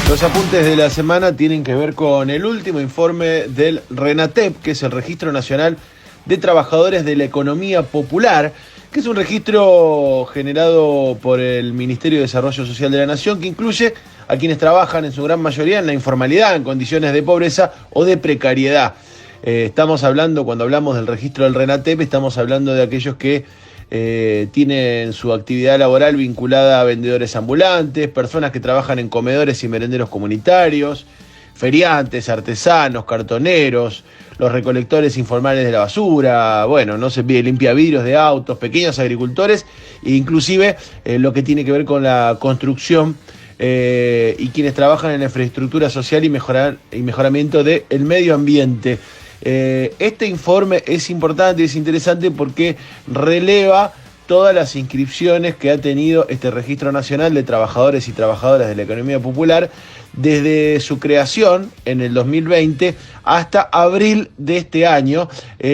Los apuntes de la semana tienen que ver con el último informe del RENATEP, que es el Registro Nacional de Trabajadores de la Economía Popular, que es un registro generado por el Ministerio de Desarrollo Social de la Nación, que incluye a quienes trabajan en su gran mayoría en la informalidad, en condiciones de pobreza o de precariedad. Estamos hablando, cuando hablamos del registro del RENATEP, estamos hablando de aquellos que tienen su actividad laboral vinculada a vendedores ambulantes, personas que trabajan en comedores y merenderos comunitarios, feriantes, artesanos, cartoneros, los recolectores informales de la basura, bueno, no se pide limpiavidrios de autos, pequeños agricultores e inclusive lo que tiene que ver con la construcción y quienes trabajan en la infraestructura social y mejoramiento del medio ambiente. Este informe es importante y es interesante porque releva todas las inscripciones que ha tenido este Registro Nacional de Trabajadores y Trabajadoras de la Economía Popular desde su creación en el 2020 hasta abril de este año,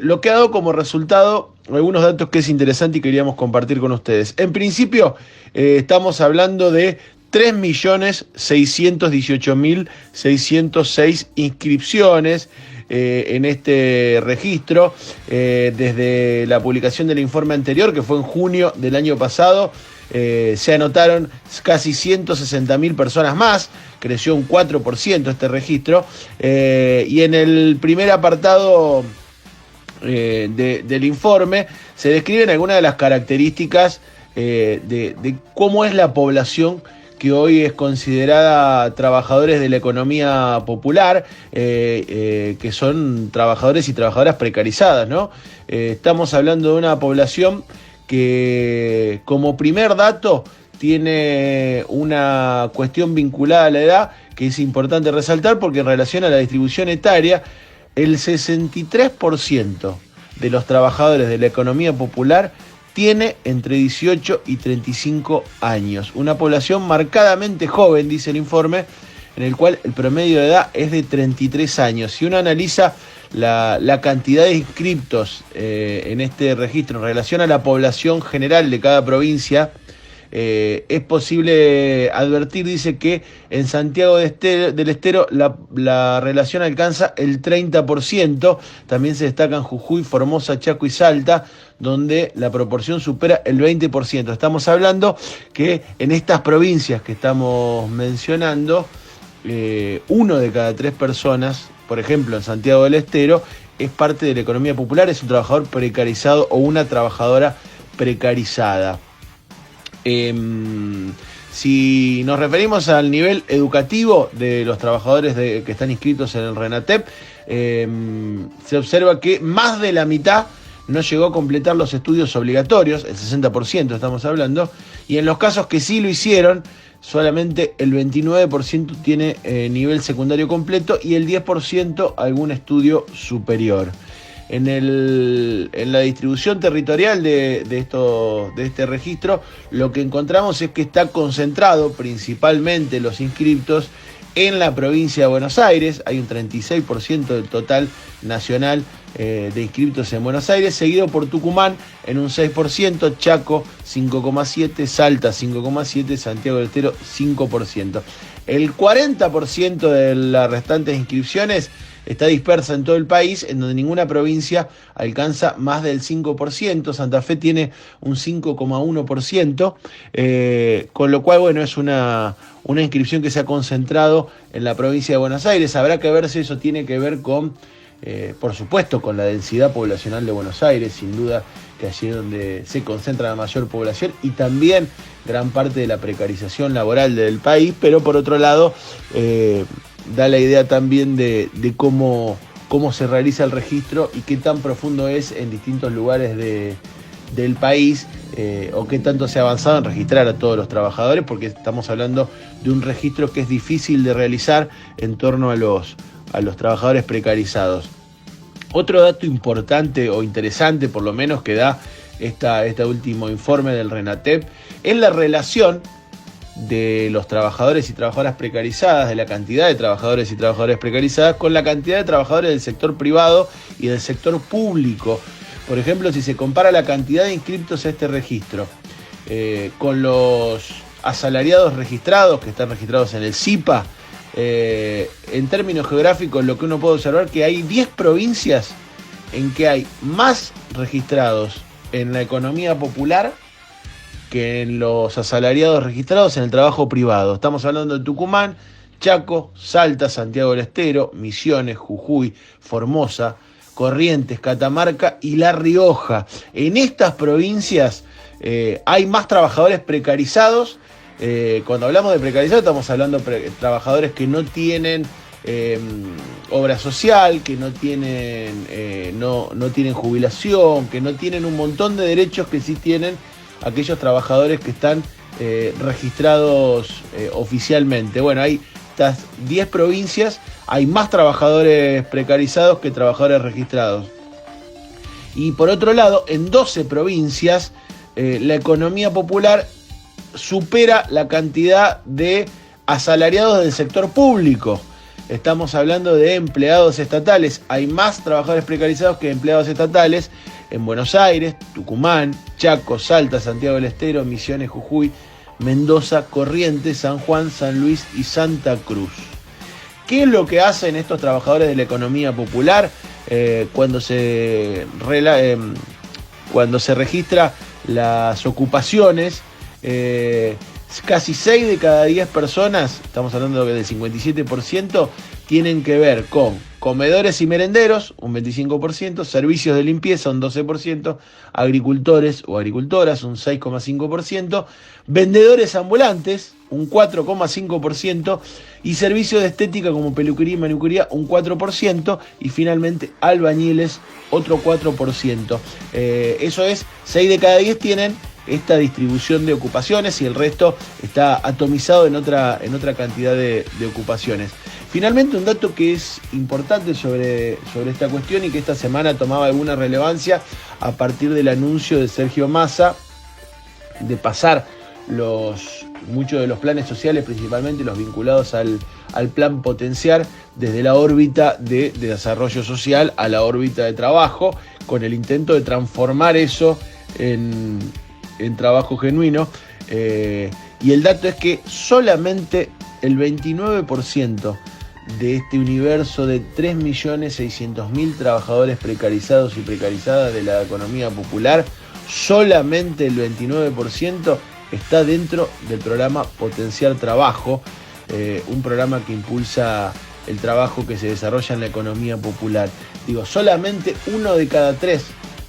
lo que ha dado como resultado algunos datos que es interesante y queríamos compartir con ustedes. En principio, estamos hablando de 3.618.606 inscripciones en este registro, desde la publicación del informe anterior, que fue en junio del año pasado. Se anotaron casi 160.000 personas más, creció un 4% este registro, y en el primer apartado del informe se describen algunas de las características de cómo es la población que hoy es considerada trabajadores de la economía popular, que son trabajadores y trabajadoras precarizadas, ¿no? Estamos hablando de una población que, como primer dato, tiene una cuestión vinculada a la edad que es importante resaltar, porque en relación a la distribución etaria, el 63% de los trabajadores de la economía popular tiene entre 18 y 35 años. Una población marcadamente joven, dice el informe, en el cual el promedio de edad es de 33 años. Si uno analiza la cantidad de inscriptos en este registro en relación a la población general de cada provincia, es posible advertir, dice, que en Santiago del Estero la relación alcanza el 30%, también se destacan Jujuy, Formosa, Chaco y Salta, donde la proporción supera el 20%. Estamos hablando que en estas provincias que estamos mencionando, 1 de cada 3 personas, por ejemplo en Santiago del Estero, es parte de la economía popular, es un trabajador precarizado o una trabajadora precarizada. Si nos referimos al nivel educativo de los trabajadores que están inscritos en el RENATEP, se observa que más de la mitad no llegó a completar los estudios obligatorios, el 60% estamos hablando, y en los casos que sí lo hicieron, solamente el 29% tiene nivel secundario completo y el 10% algún estudio superior. En la distribución territorial de este registro, lo que encontramos es que está concentrado principalmente los inscriptos en la provincia de Buenos Aires. Hay un 36% del total nacional de inscriptos en Buenos Aires, seguido por Tucumán en un 6%, Chaco 5,7%, Salta 5,7%, Santiago del Estero 5%. El 40% de las restantes inscripciones está dispersa en todo el país, en donde ninguna provincia alcanza más del 5%. Santa Fe tiene un 5,1%, con lo cual, bueno, es una inscripción que se ha concentrado en la provincia de Buenos Aires. Habrá que ver si eso tiene que ver con, por supuesto, con la densidad poblacional de Buenos Aires, sin duda que allí es donde se concentra la mayor población y también gran parte de la precarización laboral del país, pero por otro lado da la idea también de cómo se realiza el registro y qué tan profundo es en distintos lugares del país, o qué tanto se ha avanzado en registrar a todos los trabajadores, porque estamos hablando de un registro que es difícil de realizar en torno a los trabajadores precarizados. Otro dato importante o interesante, por lo menos, que da este último informe del RENATEP, es la relación de los trabajadores y trabajadoras precarizadas, de la cantidad de trabajadores y trabajadoras precarizadas con la cantidad de trabajadores del sector privado y del sector público. Por ejemplo, si se compara la cantidad de inscriptos a este registro con los asalariados registrados, que están registrados en el SIPA, en términos geográficos, lo que uno puede observar que hay 10 provincias en que hay más registrados en la economía popular que en los asalariados registrados en el trabajo privado. Estamos hablando de Tucumán, Chaco, Salta, Santiago del Estero, Misiones, Jujuy, Formosa, Corrientes, Catamarca y La Rioja. En estas provincias hay más trabajadores precarizados. Cuando hablamos de precarizados estamos hablando de trabajadores que no tienen obra social, que no tienen, no tienen jubilación, que no tienen un montón de derechos que sí tienen aquellos trabajadores que están registrados oficialmente. Bueno, hay estas 10 provincias, hay más trabajadores precarizados que trabajadores registrados. Y por otro lado, en 12 provincias, la economía popular supera la cantidad de asalariados del sector público. Estamos hablando de empleados estatales. Hay más trabajadores precarizados que empleados estatales en Buenos Aires, Tucumán, Chaco, Salta, Santiago del Estero, Misiones, Jujuy, Mendoza, Corrientes, San Juan, San Luis y Santa Cruz. ¿Qué es lo que hacen estos trabajadores de la economía popular cuando se registra las ocupaciones? Casi 6 de cada 10 personas, estamos hablando del 57%, tienen que ver con comedores y merenderos, un 25%, servicios de limpieza, un 12%, agricultores o agricultoras, un 6,5%, vendedores ambulantes, un 4,5%, y servicios de estética como peluquería y manuquería, un 4%, y finalmente albañiles, otro 4%. Eso es, 6 de cada 10 tienen esta distribución de ocupaciones y el resto está atomizado en otra cantidad de ocupaciones. Finalmente, un dato que es importante sobre esta cuestión y que esta semana tomaba alguna relevancia a partir del anuncio de Sergio Massa de pasar muchos de los planes sociales, principalmente los vinculados al plan Potenciar, desde la órbita de desarrollo social a la órbita de trabajo, con el intento de transformar eso en trabajo genuino, y el dato es que solamente el 29% de este universo de 3.600.000 trabajadores precarizados y precarizadas de la economía popular, solamente el 29% está dentro del programa Potenciar Trabajo, un programa que impulsa el trabajo que se desarrolla en la economía popular. Digo, solamente 1 de cada 3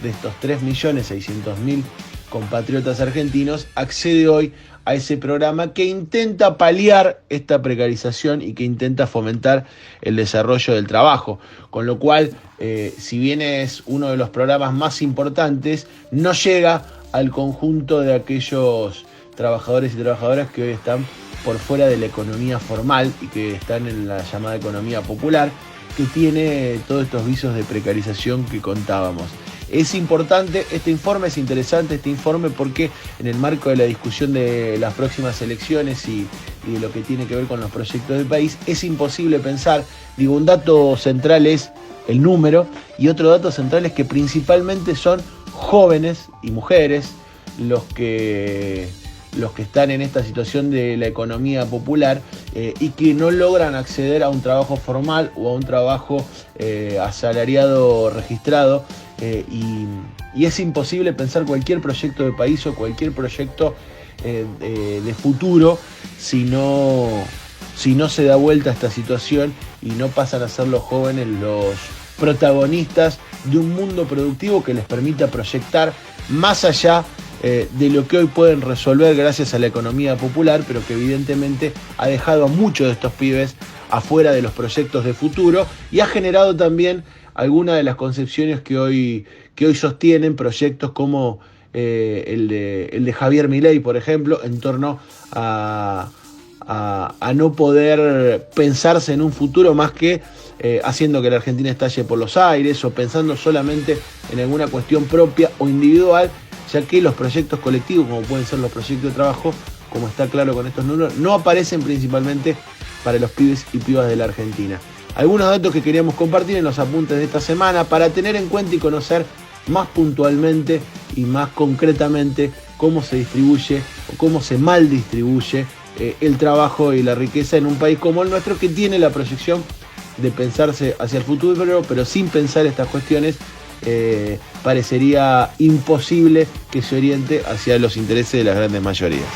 de estos 3.600.000 compatriotas argentinos accede hoy a ese programa que intenta paliar esta precarización y que intenta fomentar el desarrollo del trabajo. Con lo cual, si bien es uno de los programas más importantes, no llega al conjunto de aquellos trabajadores y trabajadoras que hoy están por fuera de la economía formal y que están en la llamada economía popular, que tiene todos estos visos de precarización que contábamos. Es importante, este informe es interesante, porque en el marco de la discusión de las próximas elecciones y de lo que tiene que ver con los proyectos del país, es imposible pensar, un dato central es el número, y otro dato central es que principalmente son jóvenes y mujeres los que están en esta situación de la economía popular y que no logran acceder a un trabajo formal o a un trabajo asalariado registrado, y es imposible pensar cualquier proyecto de país o cualquier proyecto de futuro si no se da vuelta a esta situación y no pasan a ser los jóvenes los protagonistas de un mundo productivo que les permita proyectar más allá de lo que hoy pueden resolver gracias a la economía popular, pero que evidentemente ha dejado a muchos de estos pibes afuera de los proyectos de futuro y ha generado también algunas de las concepciones que hoy sostienen proyectos como el de Javier Milei, por ejemplo, en torno a no poder pensarse en un futuro más que haciendo que la Argentina estalle por los aires o pensando solamente en alguna cuestión propia o individual, ya que los proyectos colectivos, como pueden ser los proyectos de trabajo, como está claro con estos números, no aparecen principalmente para los pibes y pibas de la Argentina. Algunos datos que queríamos compartir en los apuntes de esta semana para tener en cuenta y conocer más puntualmente y más concretamente cómo se distribuye o cómo se mal distribuye el trabajo y la riqueza en un país como el nuestro, que tiene la proyección de pensarse hacia el futuro, pero sin pensar estas cuestiones parecería imposible que se oriente hacia los intereses de las grandes mayorías.